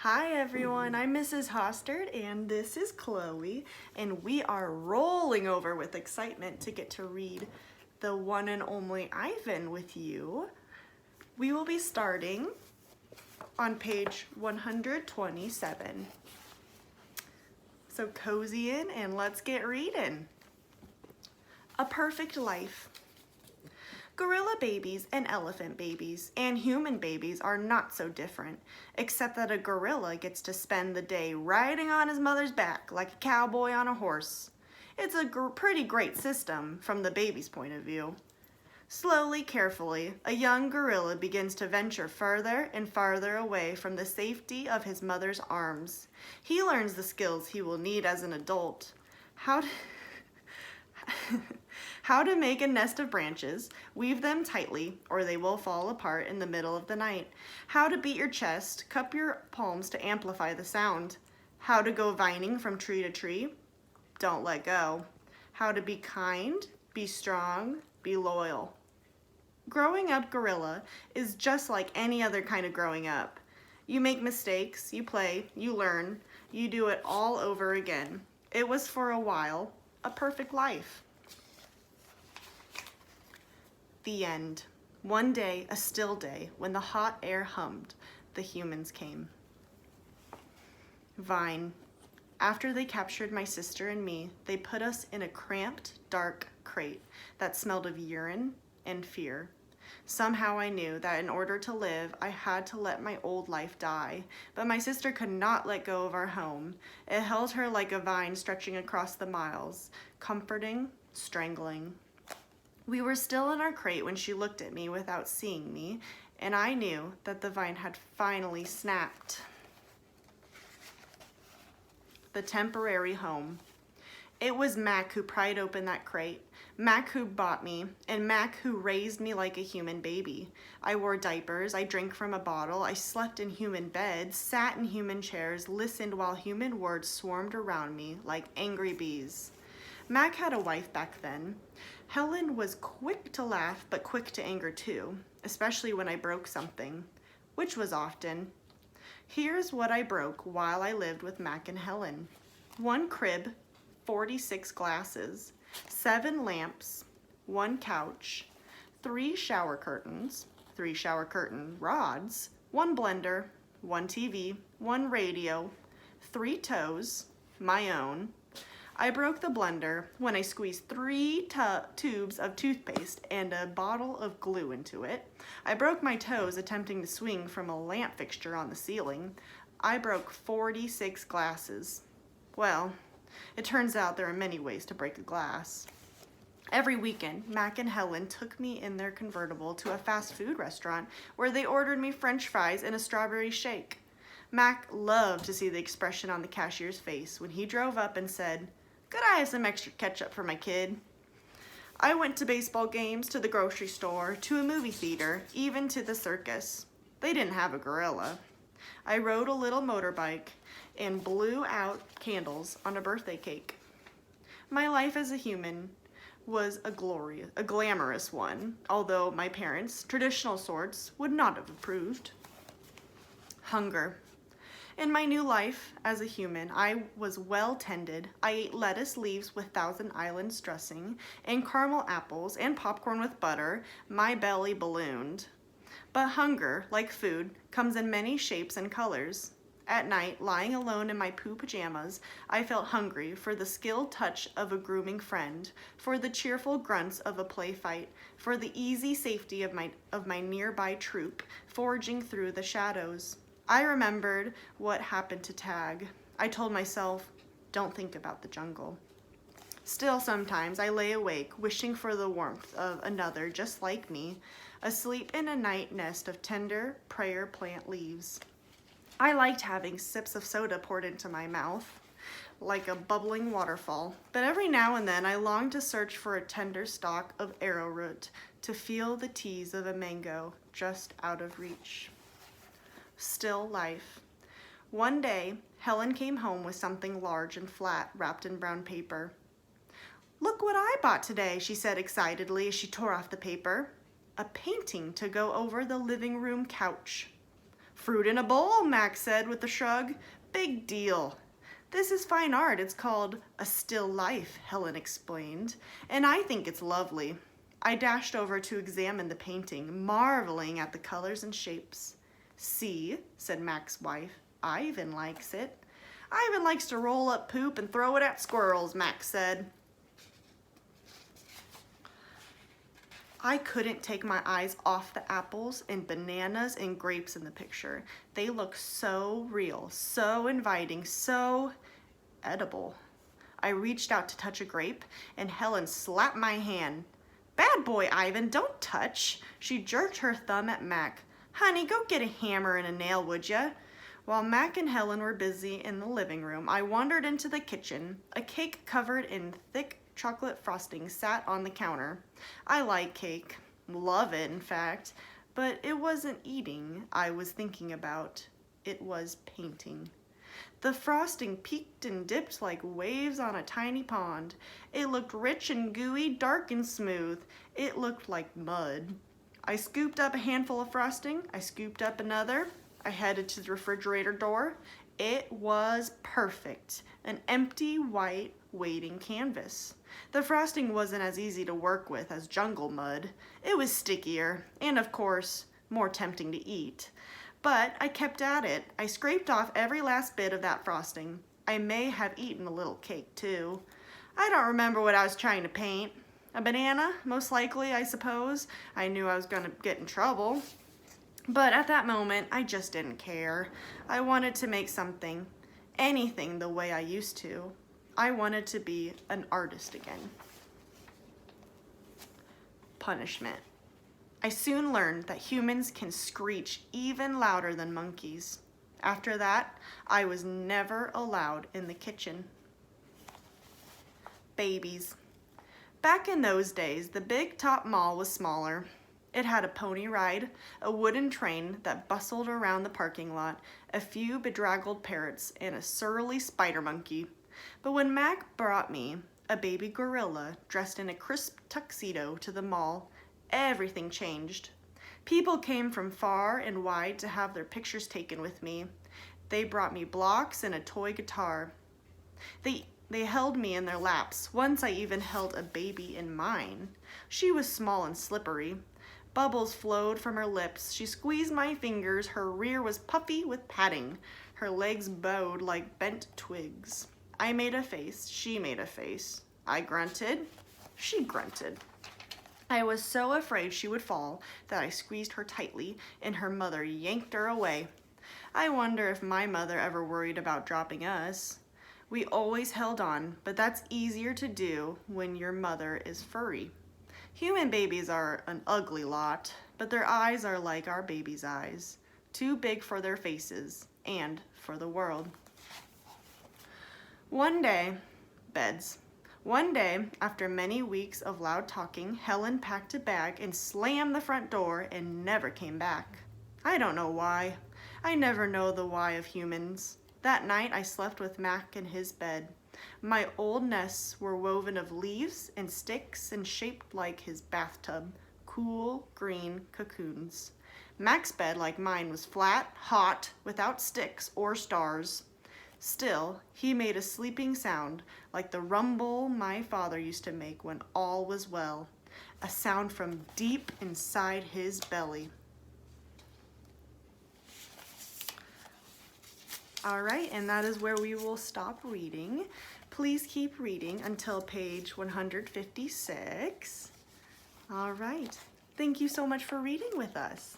Hi everyone, I'm Mrs. Hostert and this is Chloe, and we are rolling over with excitement to get to read the one and only Ivan with you. We will be starting on page 127. So cozy in and let's get reading. A Perfect Life. Gorilla babies and elephant babies and human babies are not so different, except that a gorilla gets to spend the day riding on his mother's back like a cowboy on a horse. It's a pretty great system from the baby's point of view. Slowly, carefully, a young gorilla begins to venture further and farther away from the safety of his mother's arms. He learns the skills he will need as an adult. How to make a nest of branches, weave them tightly, or they will fall apart in the middle of the night. How to beat your chest, cup your palms to amplify the sound. How to go vining from tree to tree, don't let go. How to be kind, be strong, be loyal. Growing up gorilla is just like any other kind of growing up. You make mistakes, you play, you learn, you do it all over again. It was for a while a perfect life. The end. One day, a still day, when the hot air hummed, the humans came. Vine. After they captured my sister and me, they put us in a cramped, dark crate that smelled of urine and fear. Somehow I knew that in order to live, I had to let my old life die, but my sister could not let go of our home. It held her like a vine stretching across the miles, comforting, strangling. We were still in our crate when she looked at me without seeing me, and I knew that the vine had finally snapped. The temporary home. It was Mac who pried open that crate, Mac who bought me, and Mac who raised me like a human baby. I wore diapers, I drank from a bottle, I slept in human beds, sat in human chairs, listened while human words swarmed around me like angry bees. Mac had a wife back then. Helen was quick to laugh, but quick to anger too, especially when I broke something, which was often. Here's what I broke while I lived with Mac and Helen. 1 crib, 46 glasses, 7 lamps, 1 couch, 3 shower curtains, 3 shower curtain rods, 1 blender, 1 TV, 1 radio, 3 toes, my own. I broke the blender when I squeezed 3 tubes of toothpaste and a bottle of glue into it. I broke my toes attempting to swing from a lamp fixture on the ceiling. I broke 46 glasses. Well, it turns out there are many ways to break a glass. Every weekend, Mac and Helen took me in their convertible to a fast food restaurant where they ordered me French fries and a strawberry shake. Mac loved to see the expression on the cashier's face when he drove up and said, "Could I have some extra ketchup for my kid?" I went to baseball games, to the grocery store, to a movie theater, even to the circus. They didn't have a gorilla. I rode a little motorbike and blew out candles on a birthday cake. My life as a human was a glamorous one, although my parents, traditional sorts, would not have approved. Hunger. In my new life as a human, I was well tended. I ate lettuce leaves with Thousand Islands dressing and caramel apples and popcorn with butter. My belly ballooned. But hunger, like food, comes in many shapes and colors. At night, lying alone in my poo pajamas, I felt hungry for the skilled touch of a grooming friend, for the cheerful grunts of a play fight, for the easy safety of my nearby troop, foraging through the shadows. I remembered what happened to Tag. I told myself, don't think about the jungle. Still, sometimes I lay awake, wishing for the warmth of another just like me, asleep in a night nest of tender prayer plant leaves. I liked having sips of soda poured into my mouth, like a bubbling waterfall, but every now and then I longed to search for a tender stalk of arrowroot, to feel the tease of a mango just out of reach. Still life. One day, Helen came home with something large and flat wrapped in brown paper. "Look what I bought today," she said excitedly as she tore off the paper. A painting to go over the living room couch. Fruit in a bowl, Max said with a shrug. Big deal. This is fine art. It's called A Still Life, Helen explained, and I think it's lovely. I dashed over to examine the painting, marveling at the colors and shapes. See, said Mac's wife, Ivan likes it. Ivan likes to roll up poop and throw it at squirrels, Max said. I couldn't take my eyes off the apples and bananas and grapes in the picture. They look so real, so inviting, so edible. I reached out to touch a grape, and Helen slapped my hand. Bad boy, Ivan, don't touch. She jerked her thumb at Mac. Honey, go get a hammer and a nail, would ya? While Mac and Helen were busy in the living room, I wandered into the kitchen. A cake covered in thick chocolate frosting sat on the counter. I like cake. Love it, in fact. But it wasn't eating I was thinking about. It was painting. The frosting peaked and dipped like waves on a tiny pond. It looked rich and gooey, dark and smooth. It looked like mud. I scooped up a handful of frosting. I scooped up another. I headed to the refrigerator door. It was perfect. An empty, white, waiting canvas. The frosting wasn't as easy to work with as jungle mud. It was stickier, and of course, more tempting to eat. But I kept at it. I scraped off every last bit of that frosting. I may have eaten a little cake, too. I don't remember what I was trying to paint. A banana, most likely, I suppose. I knew I was going to get in trouble. But at that moment, I just didn't care. I wanted to make something, anything the way I used to. I wanted to be an artist again. Punishment. I soon learned that humans can screech even louder than monkeys. After that, I was never allowed in the kitchen. Babies. Back in those days, the big top mall was smaller. It had a pony ride, a wooden train that bustled around the parking lot, a few bedraggled parrots, and a surly spider monkey. But when Mac brought me a baby gorilla dressed in a crisp tuxedo to the mall, everything changed. People came from far and wide to have their pictures taken with me. They brought me blocks and a toy guitar. They held me in their laps. Once I even held a baby in mine. She was small and slippery. Bubbles flowed from her lips. She squeezed my fingers. Her rear was puffy with padding. Her legs bowed like bent twigs. I made a face. She made a face. I grunted. She grunted. I was so afraid she would fall that I squeezed her tightly, and her mother yanked her away. I wonder if my mother ever worried about dropping us. We always held on, but that's easier to do when your mother is furry. Human babies are an ugly lot, but their eyes are like our babies' eyes, too big for their faces and for the world. One day, after many weeks of loud talking, Helen packed a bag and slammed the front door and never came back. I don't know why. I never know the why of humans. That night, I slept with Mac in his bed. My old nests were woven of leaves and sticks and shaped like his bathtub, cool green cocoons. Mac's bed, like mine, was flat, hot, without sticks or stars. Still, he made a sleeping sound like the rumble my father used to make when all was well, a sound from deep inside his belly. All right, and that is where we will stop reading. Please keep reading until page 156. All right, thank you so much for reading with us.